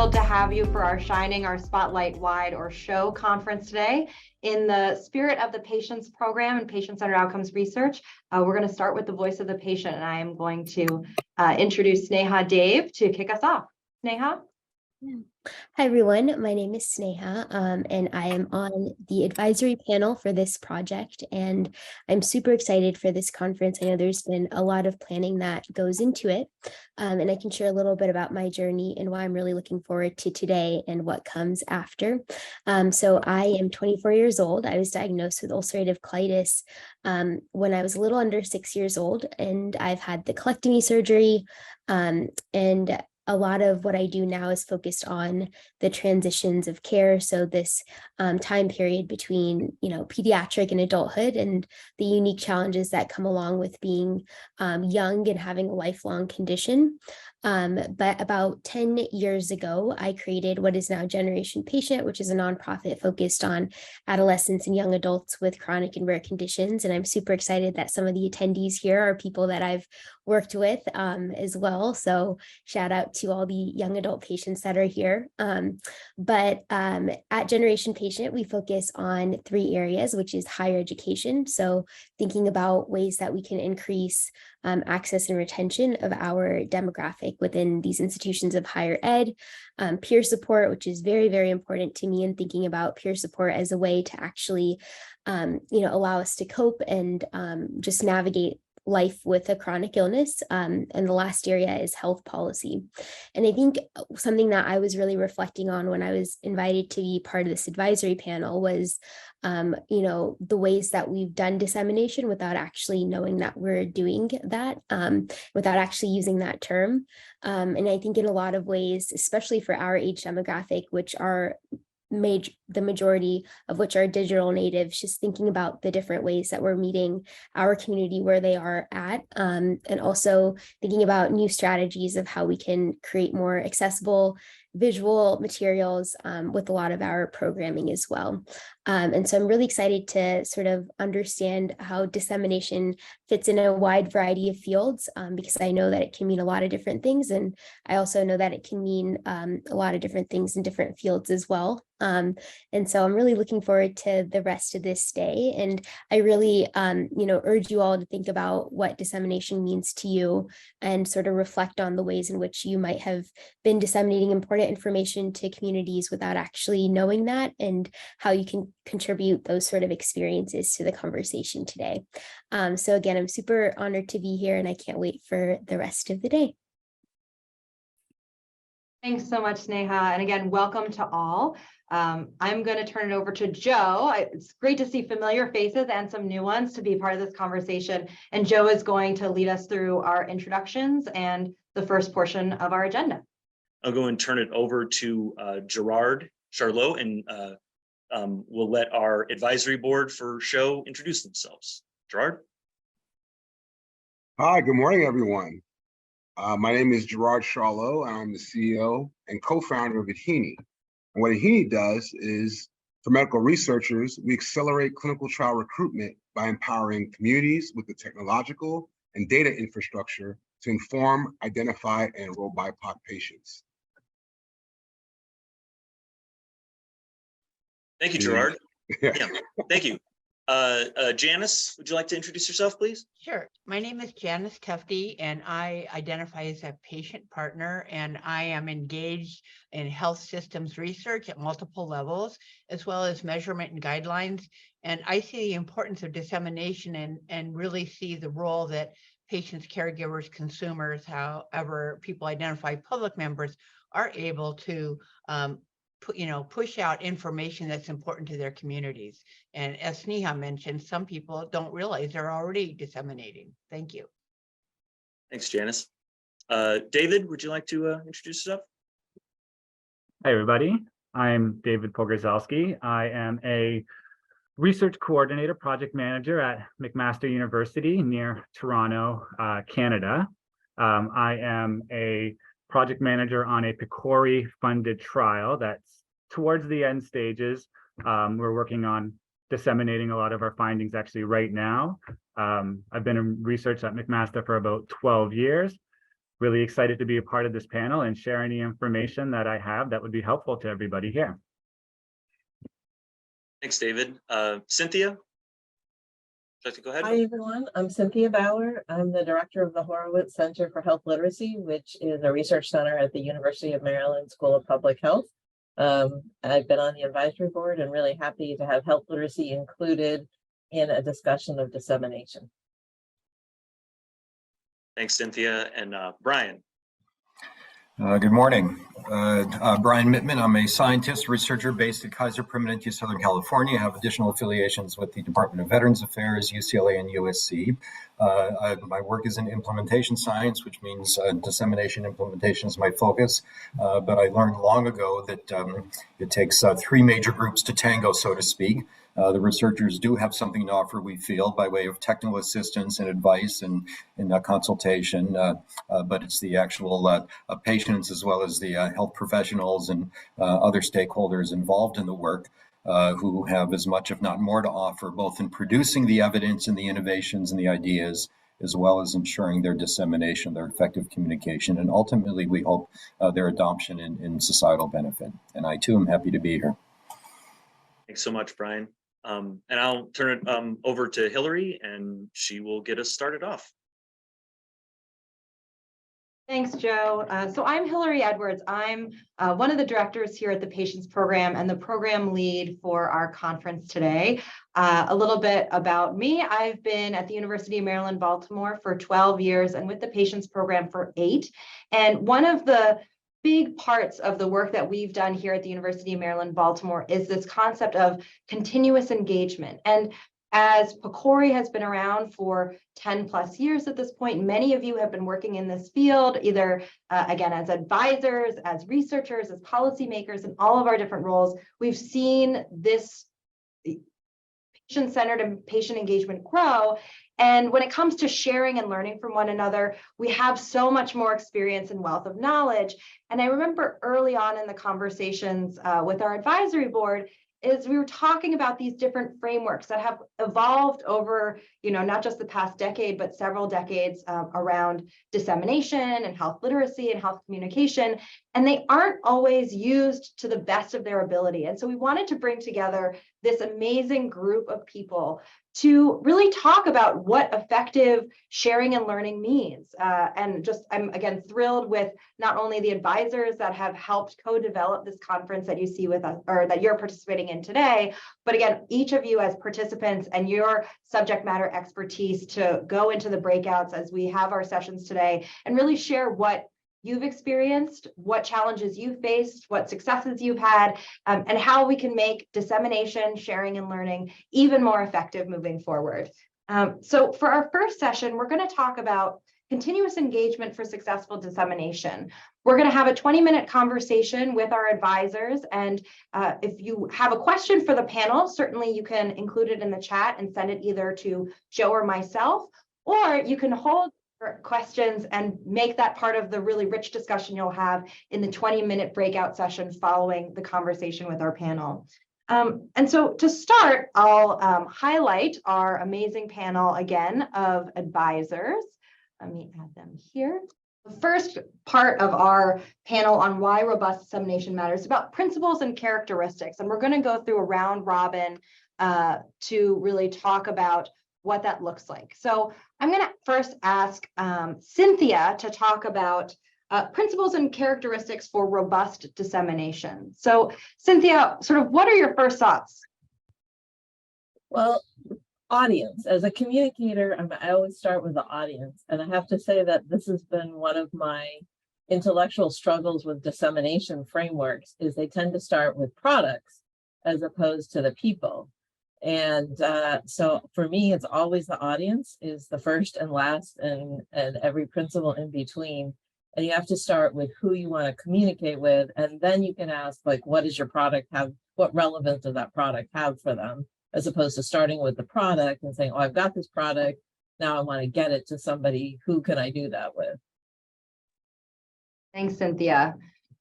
thrilled to have you for our Shining Our Spotlight Wide or Show conference today. In the spirit of the Patients Program and Patient-Centered Outcomes Research, we're going to start with the voice of the patient, and I am going to introduce Sneha Dave to kick us off. Sneha? Hi, everyone. My name is Sneha, and I am on the advisory panel for this project, and I'm super excited for this conference. I know there's been a lot of planning that goes into it, and I can share a little bit about my journey and why I'm really looking forward to today and what comes after. So I am 24 years old. I was diagnosed with ulcerative colitis when I was a little under 6 years old, and I've had the colectomy surgery, and a lot of what I do now is focused on the transitions of care. So this time period between, pediatric and adulthood and the unique challenges that come along with being young and having a lifelong condition. But about 10 years ago, I created what is now Generation Patient, which is a nonprofit focused on adolescents and young adults with chronic and rare conditions. And I'm super excited that some of the attendees here are people that I've worked with as well. So shout out to all the young adult patients that are here. But at Generation Patient, we focus on 3 areas, which is higher education. So thinking about ways that we can increase access and retention of our demographic within these institutions of higher ed, peer support, which is very, very important to me, and thinking about peer support as a way to actually, allow us to cope and just navigate life with a chronic illness. And the last area is health policy. And I think something that I was really reflecting on when I was invited to be part of this advisory panel was, the ways that we've done dissemination without actually knowing that we're doing that, without actually using that term. And I think in a lot of ways, especially for our age demographic, which are the majority of which are digital natives, just thinking about the different ways that we're meeting our community where they are at, and also thinking about new strategies of how we can create more accessible visual materials with a lot of our programming as well. And so I'm really excited to sort of understand how dissemination fits in a wide variety of fields, because I know that it can mean a lot of different things. And I also know that it can mean a lot of different things in different fields as well. And so I'm really looking forward to the rest of this day. And I really, urge you all to think about what dissemination means to you and sort of reflect on the ways in which you might have been disseminating important information to communities without actually knowing that, and how you can contribute those sort of experiences to the conversation today. So again, I'm super honored to be here, and I can't wait for the rest of the day. Thanks so much, Sneha. And again, welcome to all. I'm going to turn it over to Joe. It's great to see familiar faces and some new ones to be part of this conversation. And Joe is going to lead us through our introductions and the first portion of our agenda. I'll go and turn it over to Gerard Charlot, and we'll let our advisory board for show introduce themselves. Gerard? Hi, good morning, everyone. My name is Gerard Charlot, and I'm the CEO and co-founder of Adhini. And what Adhini does is, for medical researchers, we accelerate clinical trial recruitment by empowering communities with the technological and data infrastructure to inform, identify, and enroll BIPOC patients. Thank you, Gerard. Yeah, thank you. Janice, would you like to introduce yourself, please? Sure. My name is Janice Tefty, and I identify as a patient partner, and I am engaged in health systems research at multiple levels, as well as measurement and guidelines. And I see the importance of dissemination and really see the role that patients, caregivers, consumers, however people identify public members, are able to push out information that's important to their communities. And as Sneha mentioned, some people don't realize they're already disseminating. Thank you. Thanks, Janice. David, would you like to introduce yourself? Hi, everybody. I'm David Pogrzalski. I am a research coordinator, project manager at McMaster University near Toronto, Canada. I am a project manager on a PCORI funded trial that's towards the end stages. We're working on disseminating a lot of our findings actually right now. I've been in research at McMaster for about 12 years. really excited to be a part of this panel and share any information that I have that would be helpful to everybody here. Thanks, David. Cynthia? Would you like to go ahead? Hi, everyone. I'm Cynthia Bauer. I'm the director of the Horowitz Center for Health Literacy, which is a research center at the University of Maryland School of Public Health. I've been on the advisory board and really happy to have health literacy included in a discussion of dissemination. Thanks, Cynthia. And Brian? Good morning. Brian Mittman. I'm a scientist, researcher based at Kaiser Permanente, Southern California. I have additional affiliations with the Department of Veterans Affairs, UCLA, and USC. My work is in implementation science, which means dissemination implementation is my focus. But I learned long ago that it takes three major groups to tango, so to speak. The researchers do have something to offer, we feel, by way of technical assistance and advice and consultation, but it's the actual patients as well as the health professionals and other stakeholders involved in the work who have as much, if not more, to offer, both in producing the evidence and the innovations and the ideas, as well as ensuring their dissemination, their effective communication, and ultimately, we hope their adoption in societal benefit. And I, too, am happy to be here. Thanks so much, Brian. And I'll turn it over to Hillary, and she will get us started off. Thanks, Joe. So I'm Hillary Edwards. I'm one of the directors here at the Patients Program and the program lead for our conference today. A little bit about me. I've been at the University of Maryland, Baltimore for 12 years and with the Patients Program for 8. And one of the big parts of the work that we've done here at the University of Maryland, Baltimore is this concept of continuous engagement. And as PCORI has been around for 10 plus years at this point, many of you have been working in this field, either again, as advisors, as researchers, as policymakers, in all of our different roles. We've seen this patient-centered and patient engagement grow. And when it comes to sharing and learning from one another, we have so much more experience and wealth of knowledge. And I remember early on in the conversations with our advisory board, is we were talking about these different frameworks that have evolved over, not just the past decade, but several decades around dissemination and health literacy and health communication. And they aren't always used to the best of their ability. And so we wanted to bring together this amazing group of people to really talk about what effective sharing and learning means. And just, I'm again thrilled with not only the advisors that have helped co-develop this conference that you see with us, or that you're participating in today, but again, each of you as participants and your subject matter expertise to go into the breakouts as we have our sessions today and really share what you've experienced, what challenges you faced, what successes you've had, and how we can make dissemination, sharing, and learning even more effective moving forward. So for our first session, we're going to talk about continuous engagement for successful dissemination. We're going to have a 20-minute conversation with our advisors. And if you have a question for the panel, certainly you can include it in the chat and send it either to Joe or myself, or you can hold questions and make that part of the really rich discussion you'll have in the 20-minute breakout session following the conversation with our panel. And so to start, I'll highlight our amazing panel again of advisors. Let me add them here. The first part of our panel on why robust dissemination matters is about principles and characteristics. And we're going to go through a round robin to really talk about what that looks like. So I'm going to first ask Cynthia to talk about principles and characteristics for robust dissemination. So Cynthia, sort of what are your first thoughts? Well, audience. As a communicator, I always start with the audience. And I have to say that this has been one of my intellectual struggles with dissemination frameworks, is they tend to start with products as opposed to the people. And so for me, it's always the audience is the first and last, and every principle in between. And you have to start with who you want to communicate with. And then you can ask, like, what does your product have? What relevance does that product have for them? As opposed to starting with the product and saying, oh, I've got this product. Now I want to get it to somebody. Who can I do that with? Thanks, Cynthia.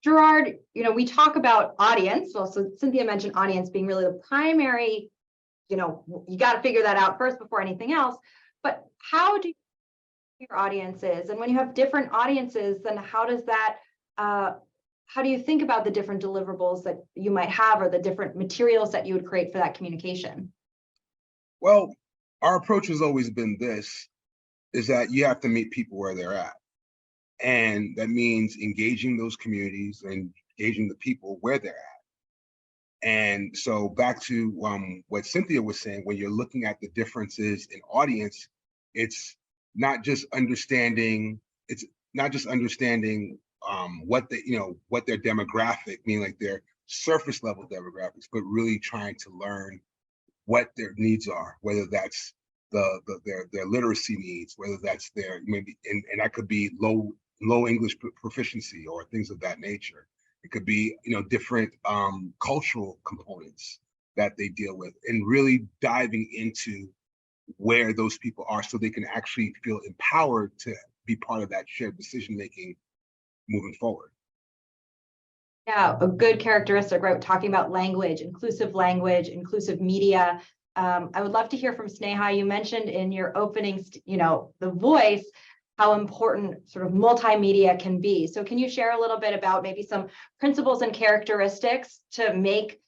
Gerard, we talk about audience. Well, so Cynthia mentioned audience being really the primary, you got to figure that out first before anything else. But how do you your audience is. And when you have different audiences, then how does that, how do you think about the different deliverables that you might have or the different materials that you would create for that communication? Well, our approach has always been this, is that you have to meet people where they're at. And that means engaging those communities and engaging the people where they're at. And so back to what Cynthia was saying, when you're looking at the differences in audience, it's not just understanding, what the, what their demographic, meaning like their surface level demographics, but really trying to learn what their needs are, whether that's their literacy needs, whether that's their maybe, and that could be low English proficiency or things of that nature. It could be, different cultural components that they deal with, and really diving into where those people are so they can actually feel empowered to be part of that shared decision making moving forward. Yeah, a good characteristic, right? Talking about language, inclusive media. I would love to hear from Sneha. You mentioned in your opening, the voice, how important sort of multimedia can be. So can you share a little bit about maybe some principles and characteristics to make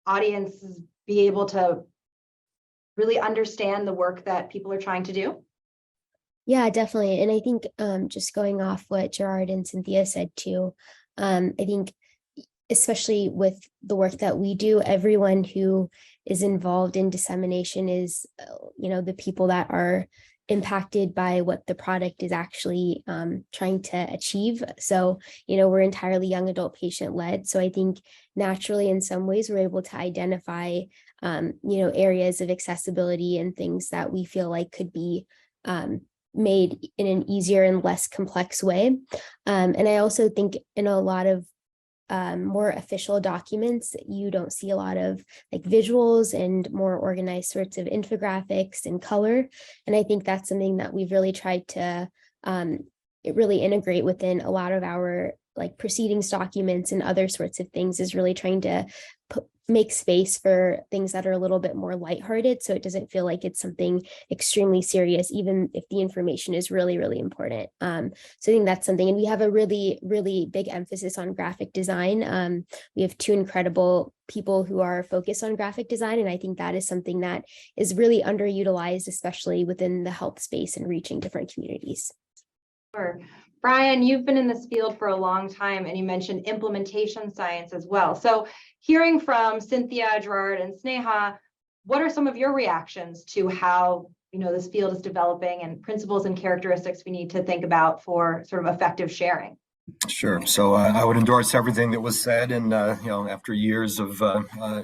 audiences be able to really understand the work that people are trying to do? Yeah, definitely. And I think just going off what Gerard and Cynthia said too, I think especially with the work that we do, everyone who is involved in dissemination is, the people that are impacted by what the product is actually trying to achieve. So, we're entirely young adult patient led. So I think naturally in some ways we're able to identify, areas of accessibility and things that we feel like could be made in an easier and less complex way. And I also think in a lot of more official documents, you don't see a lot of like visuals and more organized sorts of infographics and color. And I think that's something that we've really tried to really integrate within a lot of our like proceedings documents and other sorts of things, is really trying to make space for things that are a little bit more lighthearted, so it doesn't feel like it's something extremely serious, even if the information is really, really important. So I think that's something, and we have a really, really big emphasis on graphic design. We have two incredible people who are focused on graphic design, and I think that is something that is really underutilized, especially within the health space and reaching different communities. Sure. Brian, you've been in this field for a long time, and you mentioned implementation science as well. So hearing from Cynthia, Gerard, and Sneha, what are some of your reactions to how this field is developing and principles and characteristics we need to think about for sort of effective sharing? Sure. So I would endorse everything that was said, and after years of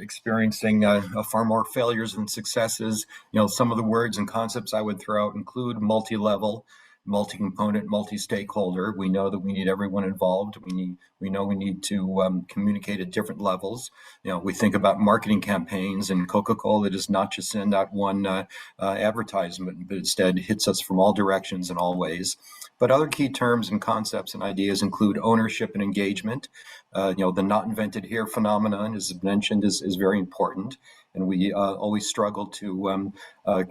experiencing far more failures than successes, some of the words and concepts I would throw out include multi-level, multi-component, multi-stakeholder. We know that we need everyone involved. We know we need to communicate at different levels. We think about marketing campaigns, and Coca-Cola does not just send out one advertisement, but instead hits us from all directions in all ways. But other key terms and concepts and ideas include ownership and engagement. The not invented here phenomenon, as mentioned, is very important. And we always struggle to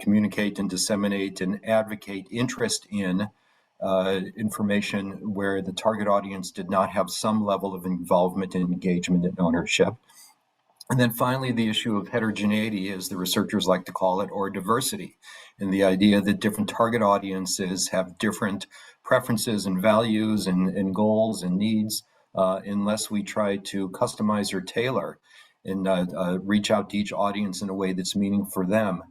communicate and disseminate and advocate interest in information where the target audience did not have some level of involvement and engagement and ownership. And then finally, the issue of heterogeneity, as the researchers like to call it, or diversity, and the idea that different target audiences have different preferences and values and goals and needs, unless we try to customize or tailor and reach out to each audience in a way that's meaningful for them,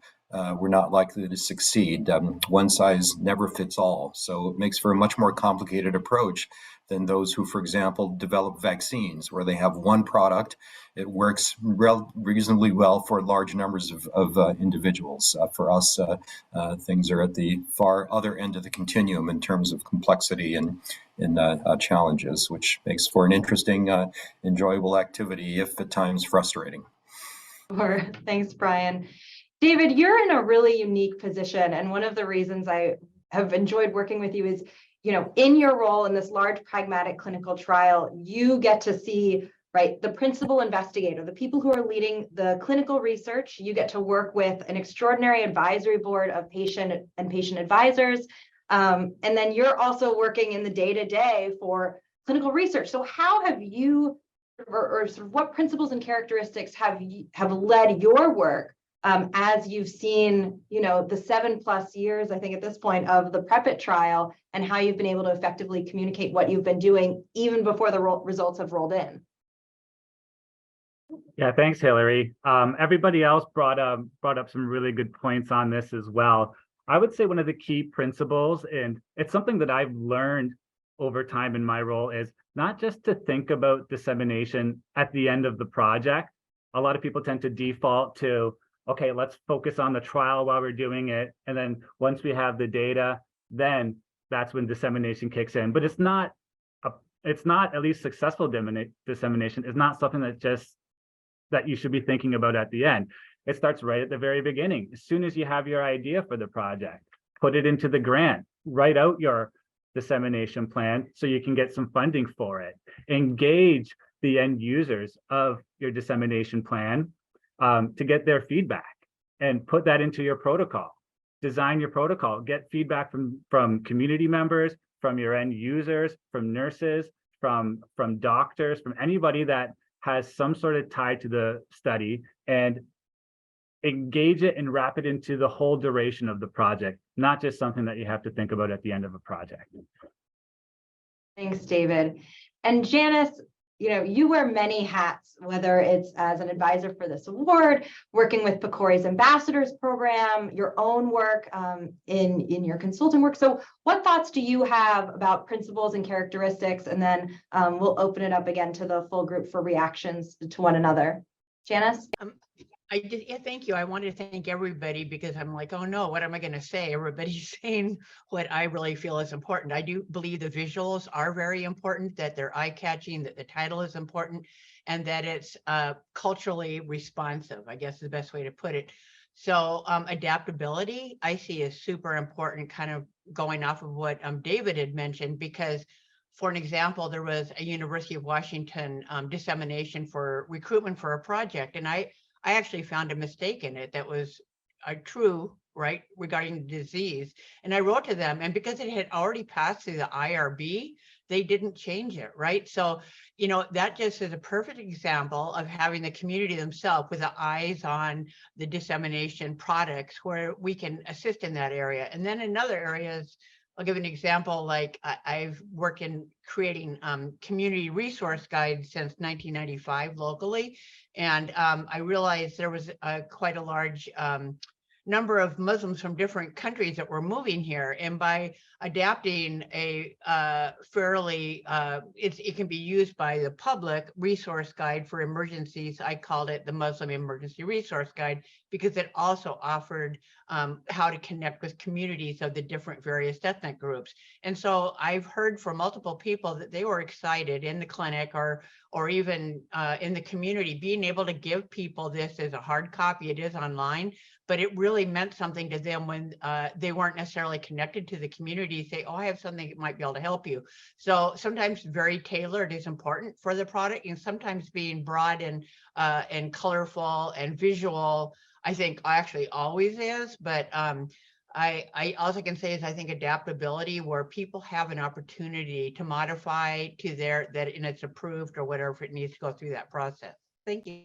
we're not likely to succeed. One size never fits all. So it makes for a much more complicated approach than those who, for example, develop vaccines, where they have one product. It works reasonably well for large numbers of individuals. For us, things are at the far other end of the continuum in terms of complexity and challenges, which makes for an interesting, enjoyable activity, if at times frustrating. Sure. Thanks, Brian. David, you're in a really unique position, and one of the reasons I have enjoyed working with you is, in your role in this large pragmatic clinical trial, you get to see, right, the principal investigator, the people who are leading the clinical research. You get to work with an extraordinary advisory board of patient advisors. And then you're also working in the day-to-day for clinical research. So how have you, or sort of what principles and characteristics have led your work as you've seen, the 7+ years, I think at this point, of the PREP-IT trial, and how you've been able to effectively communicate what you've been doing even before the results have rolled in? Yeah, thanks, Hillary. Everybody else brought up some really good points on this as well. I would say one of the key principles, and it's something that I've learned over time in my role, is not just to think about dissemination at the end of the project. A lot of people tend to default to, okay, let's focus on the trial while we're doing it. And then once we have the data, then that's when dissemination kicks in. But it's not, at least successful dissemination is not something that you should be thinking about at the end. It starts right at the very beginning. As soon as you have your idea for the project, put it into the grant, write out your dissemination plan so you can get some funding for it. Engage the end users of your dissemination plan to get their feedback, and put that into your protocol. Design your protocol, get feedback from community members, from your end users, from nurses, from doctors, from anybody that has some sort of tie to the study, and engage it and wrap it into the whole duration of the project, not just something that you have to think about at the end of a project. Thanks, David. And Janice, you wear many hats, whether it's as an advisor for this award, working with PCORI's Ambassadors Program, your own work in your consulting work. So what thoughts do you have about principles and characteristics? And then we'll open it up again to the full group for reactions to one another. Janice? Thank you. I wanted to thank everybody, because I'm like, oh no, what am I going to say? Everybody's saying what I really feel is important. I do believe the visuals are very important, that they're eye-catching, that the title is important, and that it's culturally responsive, I guess is the best way to put it. So adaptability, I see, is super important, kind of going off of what David had mentioned, because for an example, there was a University of Washington dissemination for recruitment for a project, and I actually found a mistake in it that was true, right, regarding the disease. And I wrote to them, and because it had already passed through the IRB, they didn't change it, right? So, that just is a perfect example of having the community themselves with the eyes on the dissemination products, where we can assist in that area. And then in other areas, I'll give an example, like I've worked in creating community resource guides since 1995 locally. And I realized there was quite a large number of Muslims from different countries that were moving here. And by adapting a fairly, it can be used by the public resource guide for emergencies. I called it the Muslim Emergency Resource Guide, because it also offered how to connect with communities of the different various ethnic groups. And so I've heard from multiple people that they were excited in the clinic or even in the community, being able to give people this as a hard copy. It is online, but it really meant something to them when they weren't necessarily connected to the community. Say, oh, I have something that might be able to help you. So sometimes very tailored is important for the product, and sometimes being broad and colorful and visual, I think actually always is. But I also can say is I think adaptability, where people have an opportunity to modify to that and it's approved or whatever, if it needs to go through that process. Thank you.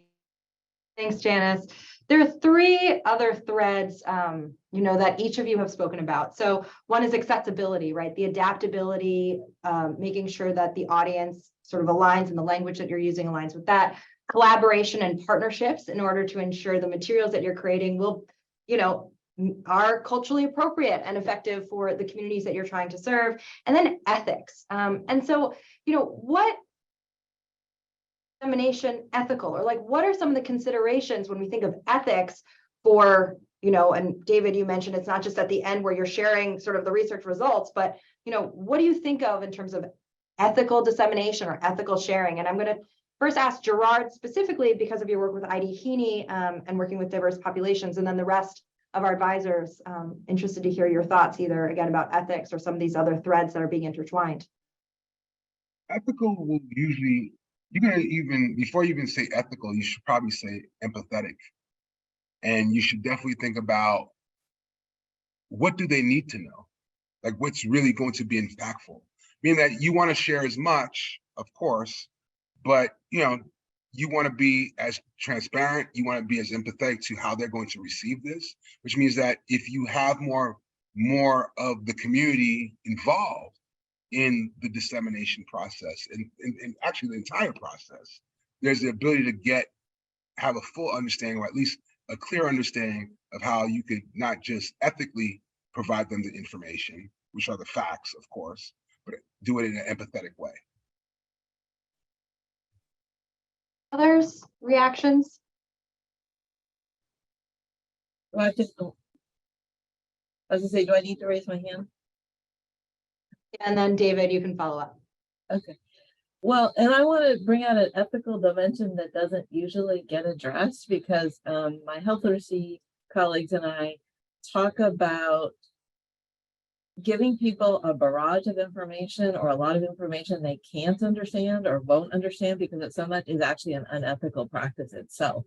Thanks, Janice. There are 3 other threads, that each of you have spoken about. So one is accessibility, right? The adaptability, making sure that the audience sort of aligns and the language that you're using aligns with that. Collaboration and partnerships in order to ensure the materials that you're creating will, are culturally appropriate and effective for the communities that you're trying to serve. And then ethics. And so, what dissemination ethical, or like, what are some of the considerations when we think of ethics for, and David, you mentioned it's not just at the end where you're sharing sort of the research results, but, what do you think of in terms of ethical dissemination or ethical sharing? And I'm going to first ask Gerard specifically because of your work with ID Heaney and working with diverse populations, and then the rest of our advisors, interested to hear your thoughts either again about ethics or some of these other threads that are being intertwined. Ethical will usually, before you even say ethical, you should probably say empathetic. And you should definitely think about, what do they need to know? like what's really going to be impactful. Meaning that you want to share as much, of course, but you want to be as transparent, you want to be as empathetic to how they're going to receive this, which means that if you have more of the community involved in the dissemination process and actually the entire process, there's the ability to have a full understanding, or at least a clear understanding of how you could not just ethically provide them the information, which are the facts, of course, but do it in an empathetic way. Others, reactions? Do I just, I was gonna say, do I need to raise my hand? And then David, you can follow up. Okay. Well, and I want to bring out an ethical dimension that doesn't usually get addressed, because my health literacy colleagues and I talk about giving people a barrage of information or a lot of information they can't understand or won't understand, because it so much is actually an unethical practice itself.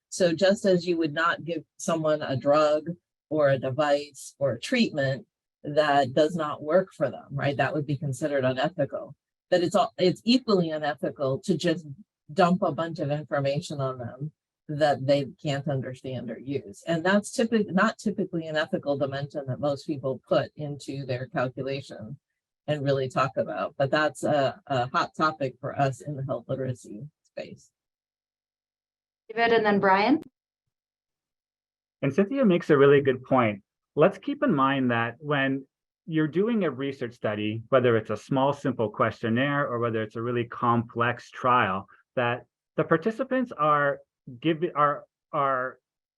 So just as you would not give someone a drug or a device or a treatment that does not work for them, right? That would be considered unethical. That it's equally unethical to just dump a bunch of information on them that they can't understand or use. And that's not typically an ethical dimension that most people put into their calculation and really talk about. But that's a hot topic for us in the health literacy space. David and then Brian. And Cynthia makes a really good point. Let's keep in mind that when you're doing a research study, whether it's a small, simple questionnaire or whether it's a really complex trial, that the participants are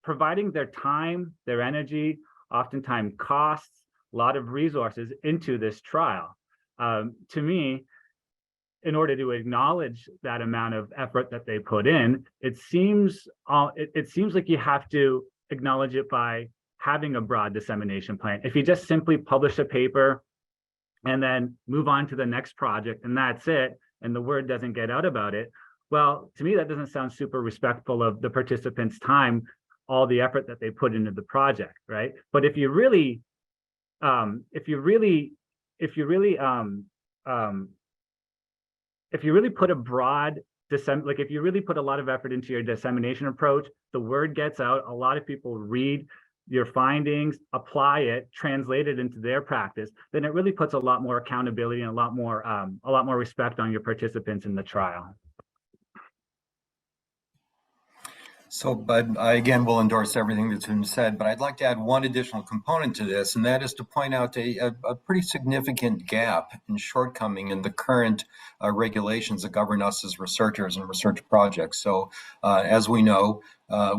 providing their time, their energy, oftentimes costs, a lot of resources into this trial. To me, in order to acknowledge that amount of effort that they put in, it seems like you have to acknowledge it by having a broad dissemination plan. If you just simply publish a paper and then move on to the next project and that's it, and the word doesn't get out about it, well, to me, that doesn't sound super respectful of the participants' time, all the effort that they put into the project, right? But if you really put a broad if you really put a lot of effort into your dissemination approach, the word gets out, a lot of people read your findings, apply it, translate it into their practice, then it really puts a lot more accountability and a lot more respect on your participants in the trial. So, but I again will endorse everything that's been said, but I'd like to add one additional component to this, and that is to point out a pretty significant gap and shortcoming in the current regulations that govern us as researchers and research projects. So, as we know,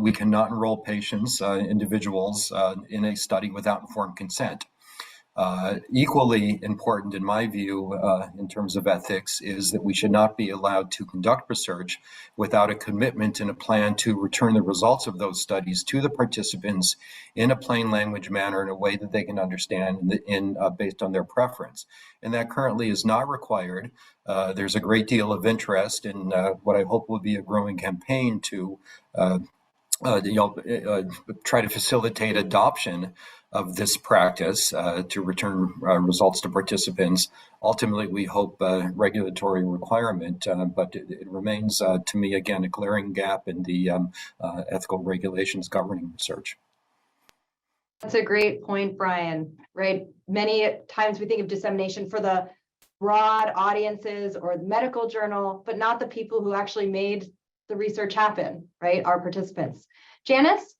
we cannot enroll patients, individuals, in a study without informed consent. Equally important, in my view, in terms of ethics, is that we should not be allowed to conduct research without a commitment and a plan to return the results of those studies to the participants in a plain language manner, in a way that they can understand based on their preference. And that currently is not required. There's a great deal of interest in what I hope will be a growing campaign to try to facilitate adoption of this practice to return results to participants. Ultimately, we hope regulatory requirement, but it remains, to me, again, a glaring gap in the ethical regulations governing research. That's a great point, Brian, right? Many times we think of dissemination for the broad audiences or the medical journal, but not the people who actually made the research happen, right? Our participants. Janice?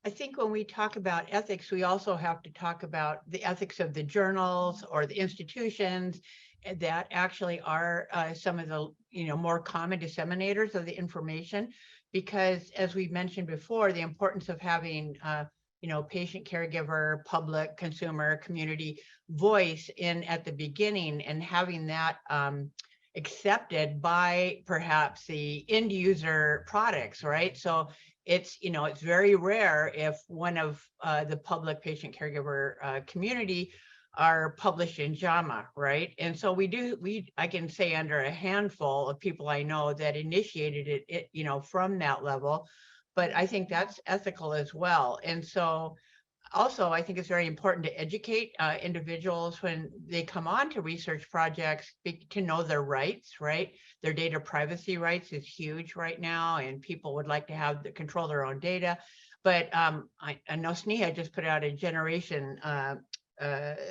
I think when we talk about ethics, we also have to talk about the ethics of the journals or the institutions that actually are some of the more common disseminators of the information. Because as we mentioned before, the importance of having patient, caregiver, public, consumer, community voice in at the beginning, and having that accepted by perhaps the end user products, right? So it's very rare if one of the public, patient, caregiver community are published in JAMA, right? And so I can say under a handful of people I know that initiated it from that level, but I think that's ethical as well. And so also, I think it's very important to educate individuals when they come on to research projects to know their rights, right? Their data privacy rights is huge right now, and people would like to have the control their own data. But I know Sneha just put out a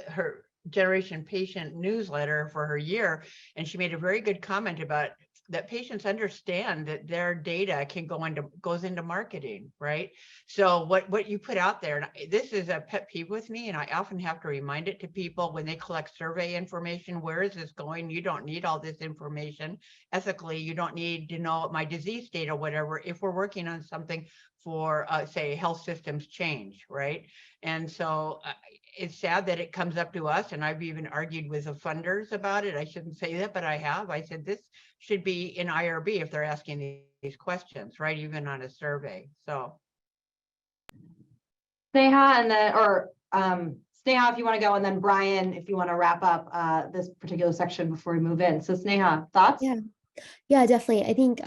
her generation patient newsletter for her year, and she made a very good comment about that patients understand that their data goes into marketing, right? So what you put out there, and this is a pet peeve with me, and I often have to remind it to people when they collect survey information, where is this going? You don't need all this information. Ethically, you don't need to know my disease state or whatever if we're working on something for, say, health systems change, right? And so it's sad that it comes up to us, and I've even argued with the funders about it. I shouldn't say that, but I have. I said this should be in IRB if they're asking these questions, right? Even on a survey. So Sneha, and then, or Sneha, if you want to go, and then Brian, if you want to wrap up this particular section before we move in. So Sneha, thoughts? Yeah, definitely. I think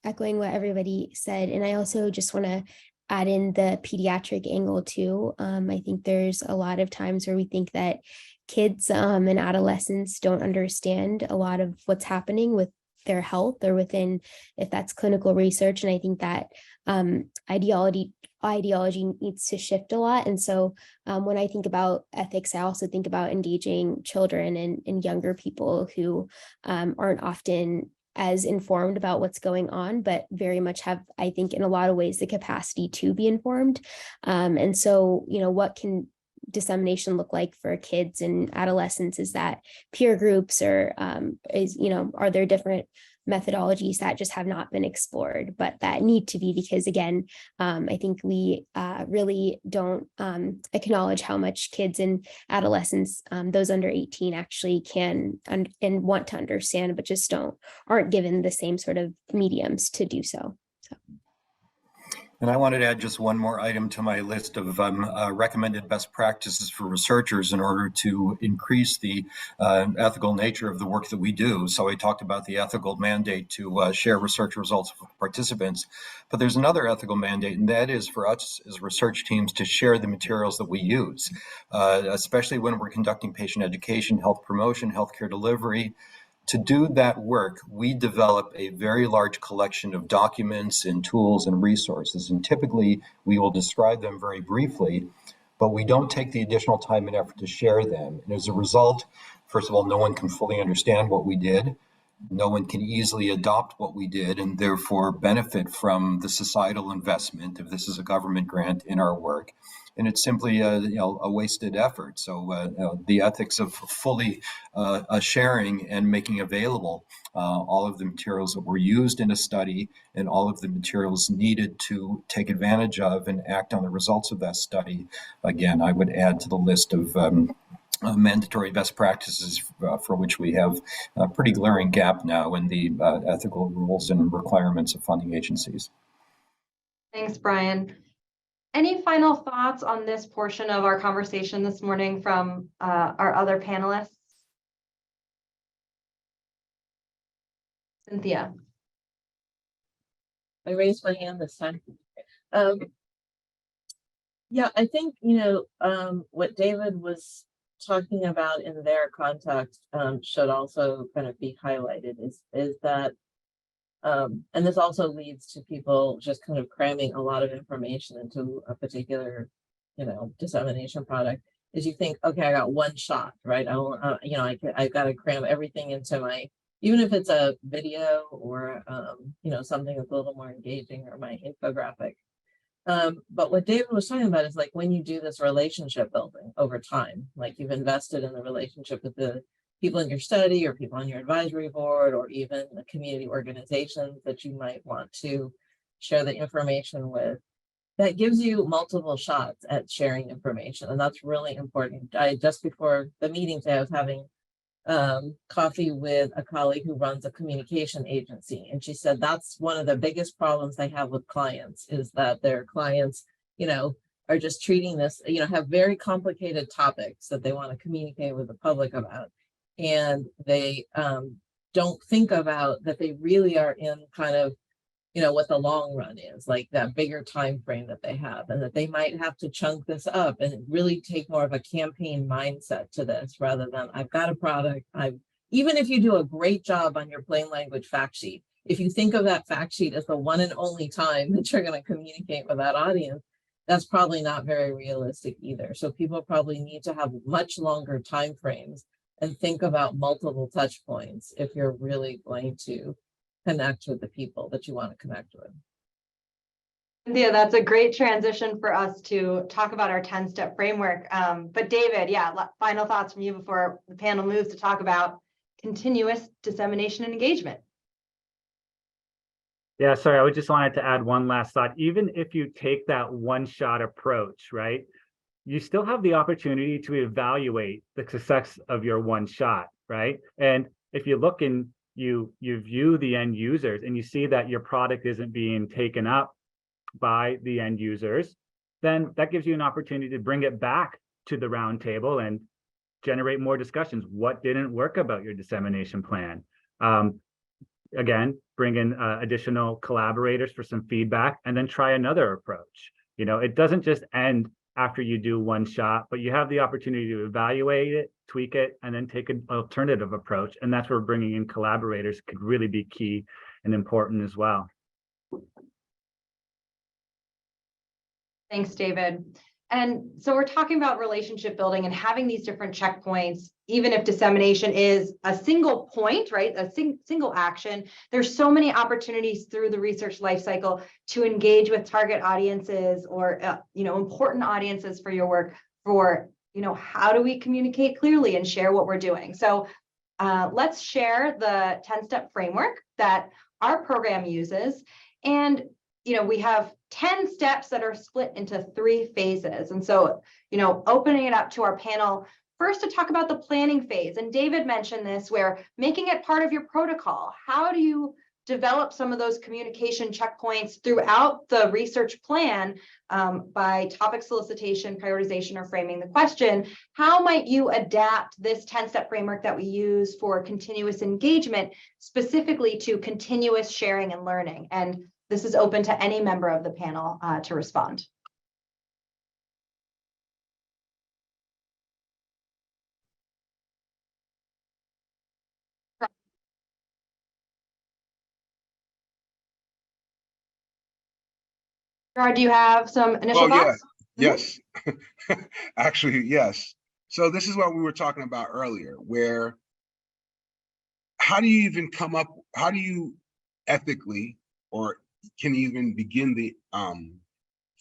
echoing what everybody said, and I also just want to add in the pediatric angle too. I think there's a lot of times where we think that kids and adolescents don't understand a lot of what's happening with their health or within, if that's clinical research. And I think that ideology needs to shift a lot. And so when I think about ethics, I also think about engaging children and younger people who aren't often as informed about what's going on, but very much have, I think, in a lot of ways, the capacity to be informed. And so, what can dissemination look like for kids and adolescents? Is that peer groups, or are there different methodologies that just have not been explored, but that need to be, because again, I think we really don't acknowledge how much kids and adolescents, those under 18, actually can and want to understand, but just aren't given the same sort of mediums to do so. And I wanted to add just one more item to my list of recommended best practices for researchers in order to increase the ethical nature of the work that we do. So I talked about the ethical mandate to share research results with participants, but there's another ethical mandate, and that is for us as research teams to share the materials that we use, especially when we're conducting patient education, health promotion, healthcare delivery. To do that work, we develop a very large collection of documents and tools and resources. And typically, we will describe them very briefly, but we don't take the additional time and effort to share them. And as a result, first of all, no one can fully understand what we did. No one can easily adopt what we did and therefore benefit from the societal investment, if this is a government grant, in our work. And it's simply a wasted effort. So the ethics of fully sharing and making available all of the materials that were used in a study and all of the materials needed to take advantage of and act on the results of that study, again, I would add to the list of mandatory best practices for which we have a pretty glaring gap now in the ethical rules and requirements of funding agencies. Thanks, Brian. Any final thoughts on this portion of our conversation this morning from our other panelists? Cynthia. I raised my hand this time. Yeah, I think, what David was talking about in their context should also kind of be highlighted is that, and this also leads to people just kind of cramming a lot of information into a particular, dissemination product, is you think, okay, I got one shot, right? I've got to cram everything into my, even if it's a video or, something that's a little more engaging, or my infographic. But what David was talking about is like when you do this relationship building over time, like you've invested in the relationship with the people in your study or people on your advisory board, or even the community organizations that you might want to share the information with, that gives you multiple shots at sharing information. And that's really important. Just before the meeting today, I was having coffee with a colleague who runs a communication agency. And she said that's one of the biggest problems they have with clients, is that their clients, are just treating this, have very complicated topics that they want to communicate with the public about. And they don't think about that they really are in kind of what the long run is, like that bigger time frame that they have, and that they might have to chunk this up and really take more of a campaign mindset to this rather than I've got a product. Even if you do a great job on your plain language fact sheet, if you think of that fact sheet as the one and only time that you're going to communicate with that audience, that's probably not very realistic either. So people probably need to have much longer time frames and think about multiple touch points if you're really going to connect with the people that you want to connect with. Yeah, that's a great transition for us to talk about our 10-step framework. But David, yeah, final thoughts from you before the panel moves to talk about continuous dissemination and engagement. Yeah, sorry, I just wanted to add one last thought. Even if you take that one-shot approach, right, you still have the opportunity to evaluate the success of your one shot, right? And if you look and you view the end users and you see that your product isn't being taken up by the end users, then that gives you an opportunity to bring it back to the round table and generate more discussions. What didn't work about your dissemination plan? Again, bring in additional collaborators for some feedback, and then try another approach. It doesn't just end after you do one shot, but you have the opportunity to evaluate it, tweak it, and then take an alternative approach. And that's where bringing in collaborators could really be key and important as well. Thanks, David. And so we're talking about relationship building and having these different checkpoints, even if dissemination is a single point, right? A single action. There's so many opportunities through the research lifecycle to engage with target audiences or, important audiences for your work for, how do we communicate clearly and share what we're doing? So let's share the 10-step framework that our program uses. And we have 10 steps that are split into 3 phases. And so, opening it up to our panel, first to talk about the planning phase. And David mentioned this, where making it part of your protocol. How do you develop some of those communication checkpoints throughout the research plan by topic solicitation, prioritization, or framing the question? How might you adapt this 10-step framework that we use for continuous engagement specifically to continuous sharing and learning? And this is open to any member of the panel to respond. Gerard, do you have some initial thoughts? Yes. Actually, yes. So this is what we were talking about earlier, where how do you ethically, or can you even begin the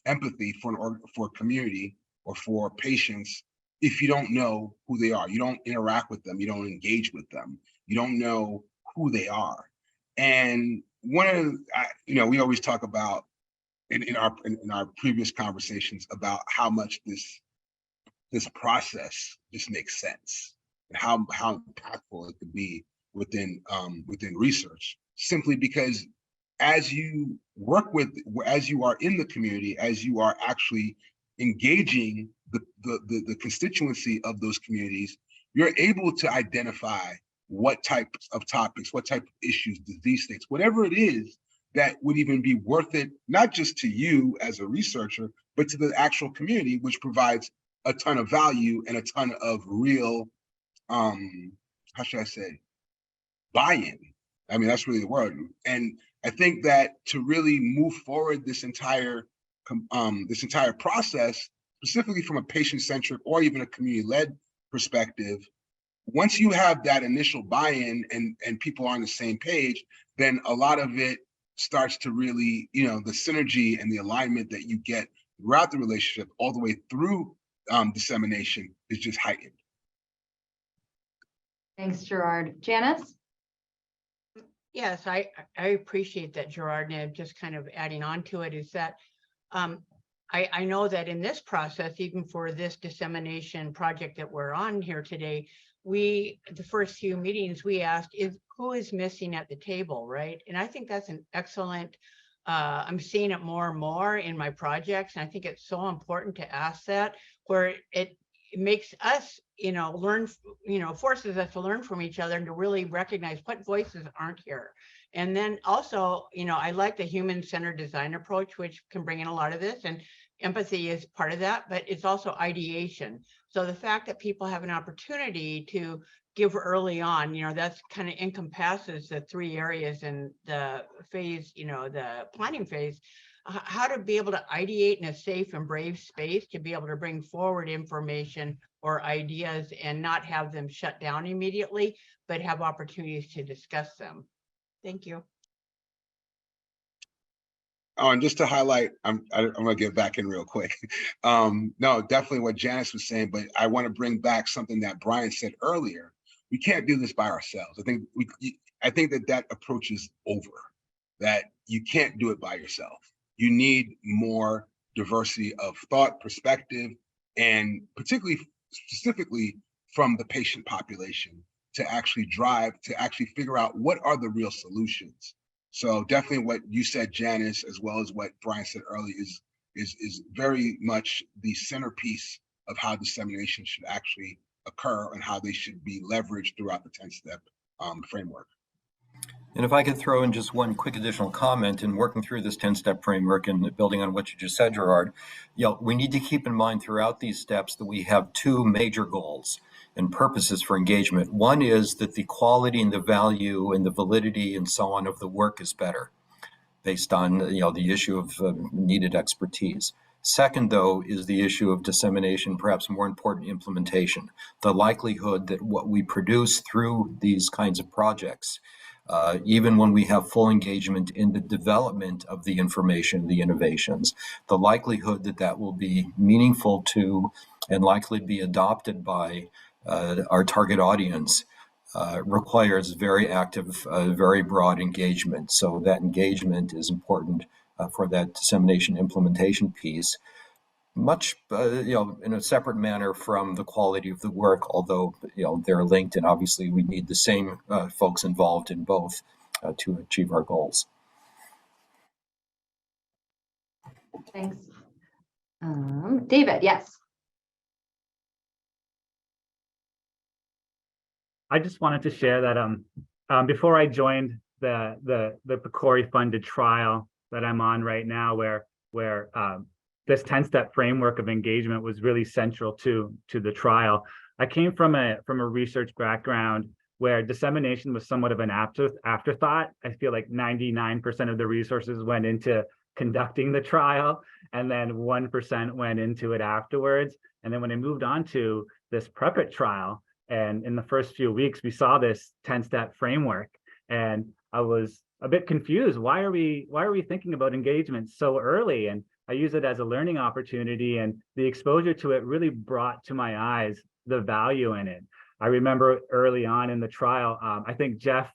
empathy for a community or for patients if you don't know who they are? You don't interact with them, you don't engage with them, you don't know who they are. And one of we always talk about in our previous conversations about how much this process just makes sense and how impactful it could be within research, simply because as you are in the community, as you are actually engaging the constituency of those communities, you're able to identify what types of topics, what type of issues, disease states, whatever it is that would even be worth it, not just to you as a researcher, but to the actual community, which provides a ton of value and a ton of real, how should I say, buy-in. I mean, that's really the word. And I think that to really move forward this entire process, specifically from a patient-centric or even a community-led perspective, once you have that initial buy-in and people are on the same page, then a lot of it starts to really, the synergy and the alignment that you get throughout the relationship all the way through dissemination is just heightened. Thanks, Gerard. Janice? Yes, I appreciate that, Gerard, and just kind of adding on to it is that I know that in this process, even for this dissemination project that we're on here today, the first few meetings we asked who is missing at the table, right? And I think that's an excellent, I'm seeing it more and more in my projects. And I think it's so important to ask that, where it makes us, learn, forces us to learn from each other and to really recognize what voices aren't here. And then also, I like the human-centered design approach, which can bring in a lot of this, and empathy is part of that, but it's also ideation. So the fact that people have an opportunity to give early on, that's kind of encompasses the 3 areas in the phase, the planning phase, how to be able to ideate in a safe and brave space, to be able to bring forward information or ideas and not have them shut down immediately, but have opportunities to discuss them. Thank you. Oh, and just to highlight, I'm gonna get back in real quick. No, definitely what Janice was saying, but I want to bring back something that Brian said earlier. We can't do this by ourselves. I think that approach is over. That you can't do it by yourself. You need more diversity of thought, perspective, and specifically from the patient population to actually figure out what are the real solutions. So definitely what you said, Janice, as well as what Brian said earlier is very much the centerpiece of how dissemination should actually occur and how they should be leveraged throughout the 10-step framework. And if I could throw in just one quick additional comment in working through this 10-step framework and building on what you just said, Gerard, we need to keep in mind throughout these steps that we have 2 major goals and purposes for engagement. One is that the quality and the value and the validity and so on of the work is better based on the issue of needed expertise. Second, though, is the issue of dissemination, perhaps more important, implementation. The likelihood that what we produce through these kinds of projects, even when we have full engagement in the development of the information, the innovations, the likelihood that that will be meaningful to and likely be adopted by our target audience requires very active, very broad engagement. So that engagement is important for that dissemination implementation piece, much in a separate manner from the quality of the work, although they're linked, and obviously we need the same folks involved in both to achieve our goals. Thanks. David, yes. I just wanted to share that before I joined the PCORI funded trial that I'm on right now, where this 10-step framework of engagement was really central to the trial. I came from a research background where dissemination was somewhat of an afterthought. I feel like 99% of the resources went into conducting the trial, and then 1% went into it afterwards. And then when I moved on to this PREP-IT trial, and in the first few weeks, we saw this 10-step framework, and I was a bit confused. Why are we thinking about engagement so early? And I use it as a learning opportunity, and the exposure to it really brought to my eyes the value in it. I remember early on in the trial, I think Jeff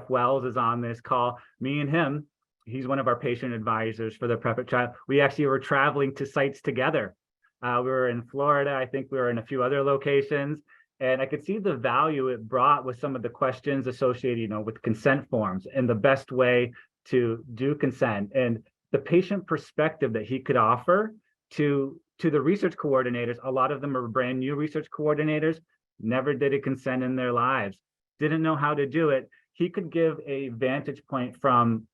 Wells is on this call. Me and him, he's one of our patient advisors for the PREP-IT trial. We actually were traveling to sites together. We were in Florida. I think we were in a few other locations. And I could see the value it brought with some of the questions associated, with consent forms and the best way to do consent, and the patient perspective that he could offer to the research coordinators. A lot of them are brand new research coordinators, never did a consent in their lives, didn't know how to do it. He could give a vantage point from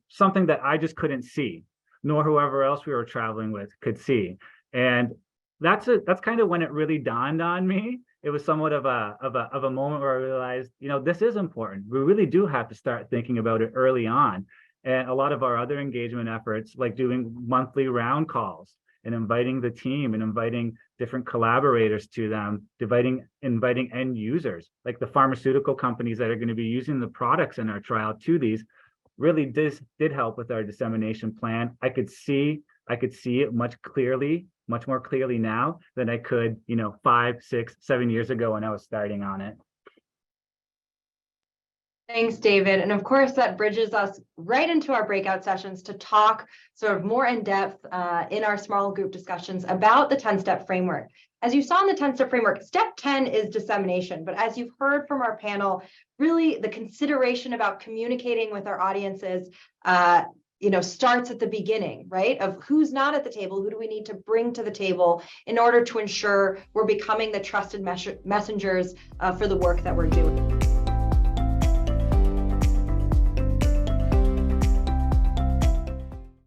something that I just couldn't see, nor whoever else we were traveling with could see. And that's kind of when it really dawned on me. It was somewhat of a moment where I realized, this is important. We really do have to start thinking about it early on. And a lot of our other engagement efforts, like doing monthly round calls and inviting the team and inviting different collaborators to them, inviting end users, like the pharmaceutical companies that are going to be using the products in our trial to these, really did help with our dissemination plan. I could see it much more clearly now than I could, 5, 6, 7 years ago when I was starting on it. Thanks, David. And of course, that bridges us right into our breakout sessions to talk sort of more in depth in our small group discussions about the 10-step framework. As you saw in the 10-step framework, step 10 is dissemination. But as you've heard from our panel, really the consideration about communicating with our audiences starts at the beginning, right? Of who's not at the table, who do we need to bring to the table in order to ensure we're becoming the trusted messengers for the work that we're doing.